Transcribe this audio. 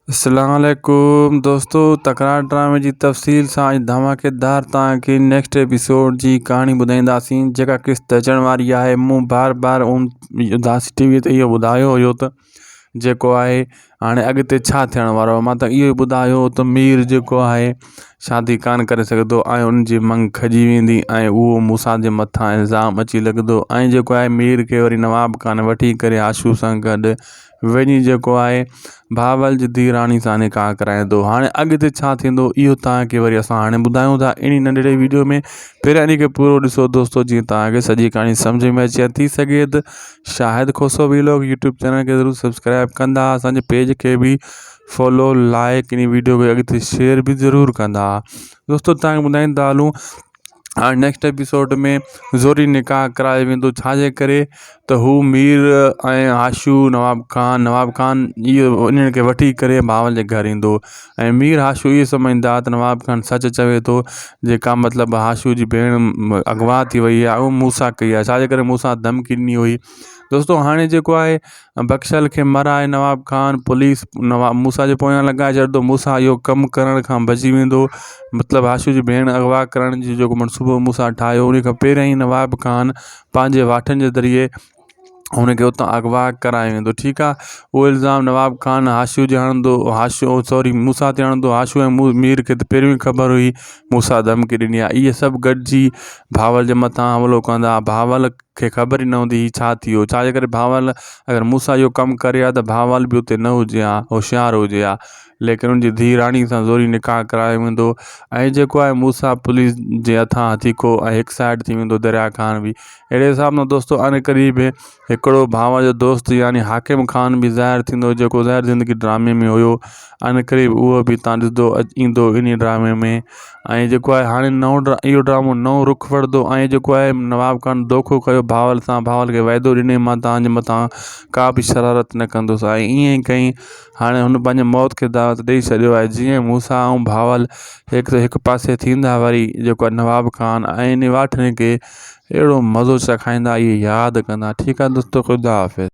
अस्सलाम वालेकुम दोस्तों, तकरार ड्रामे जी तफ़सील सां अॼु धमाकेदार तव्हांखे नेक्स्ट एपिसोड जी कहाणी ॿुधाईंदासीं जेका क़िस्त अचण वारी आहे। मूं बार बार उदास टीवीअ ते इहो ॿुधायो हुयो त जेको आहे हाणे अॻिते छा थियण वारो आहे। मां त इहो ई ॿुधायो त मीर जेको आहे शादी कान करे सघंदो ऐं उनजी मंग खजी वेंदी ऐं उहो मूंसां जे मथां इल्ज़ाम अची लॻंदो ऐं जेको आहे मीर खे वरी नवाब खान वठी करे आशू सां गॾु वञी जेको आहे भावल जी धीराणी सां निकाह कराईंदो। हाणे अॻिते छा थींदो इहो तव्हांखे वरी असां हाणे ॿुधायूं था इन नंढिड़े वीडियो में। पहिरियां इन खे पूरो ॾिसो दोस्तों, जीअं तव्हांखे सॼी कहाणी सम्झ में अचे। थी सघे त शाहिद खोसो व्लॉग यूट्यूब चैनल खे ज़रूरु सब्सक्राइब कंदा, असांजे पेज खे बि फॉलो लाइक इन वीडियो खे अॻिते शेयर बि ज़रूरु कंदा। दोस्तों तव्हांखे ॿुधाईंदा हलूं हाणे नेक्स्ट एपिसोड में ज़ोरी निकाह कराए वेंदो। छाजे करे त हू मीर ऐं आशू नवाब खान इहो इन्हनि खे वठी करे भावल जे घर ईंदो ऐं मीर आशू इहे सम्झंदा त नवाब खान सच चवे थो, जेका मतिलबु आशू जी भेण अगवा थी वई आहे उहो मूंसां कई आहे। छाजे करे मूंसां धमकी ॾिनी हुई। दोस्तों हाणे जेको आहे बख्शल खे मराए नवाब खान पुलिस नवाब मूसा जे पोयां लॻाए छॾंदो। मूसा इहो कमु करण खां बची वेंदो, मतिलबु आशू जी भेण अगवा करण जी जेको मनसूबो मूसा ठाहियो उन खां पहिरियों ई नवाब खान पंहिंजे वाठनि जे ज़रिए हुनखे उतां अगवा कराए वेंदो। ठीकु आहे, उहो इल्ज़ाम नवाब खान आशू जे हणंदो, मूसा ते हणंदो। आशू ऐं मीर खे त पहिरियों ई ख़बर हुई मूसा धमकी ॾिनी आहे। इहे सभु गॾिजी भावल जे मथां हमलो कंदा। भावल खे ख़बर ई न हूंदी ही छा थी वियो। छाजे करे भावल अगरि मूसा इहो कमु करे आहे त भावल बि उते न हुजे हा, होशियारु हुजे हा, लेकिन उनजी धीराणी सां ज़ोरी निकाह कराए वेंदो ऐं जेको आहे मूसा पुलिस जे हथां हथीको ऐं हिकु साइड थी वेंदो। दरिया खान बि अहिड़े हिसाब सां दोस्तों अन क़रीब हिकिड़ो भावल जो दोस्त यानी हाकिम खान बि ज़ाहिर थींदो, जेको ज़ाहिर ज़िंदगी ड्रामे में हुयो। अन क़रीब उहो बि तव्हां ॾिसंदो ईंदो इन ड्रामे में। ऐं जेको आहे हाणे इहो ड्रामो नओं रुख वठंदो ऐं जेको आहे नवाब खान धोखो कयो भावल सां। भावल खे वाइदो ॾिने मां तव्हांजे मथां का बि शरारत न कंदुसि ऐं ईअं ई कई। हाणे हुन पंहिंजे मौत खे दावत ॾेई छॾियो आहे। जीअं मूसा ऐं भावल हिकु पासे थींदा, वरी जेको आहे नवाब खान ऐं इन वाठनि खे अहिड़ो मज़ो चखाईंदा, इहे यादि कंदा। ठीकु आहे दोस्तों, ख़ुदा हाफ़िज़।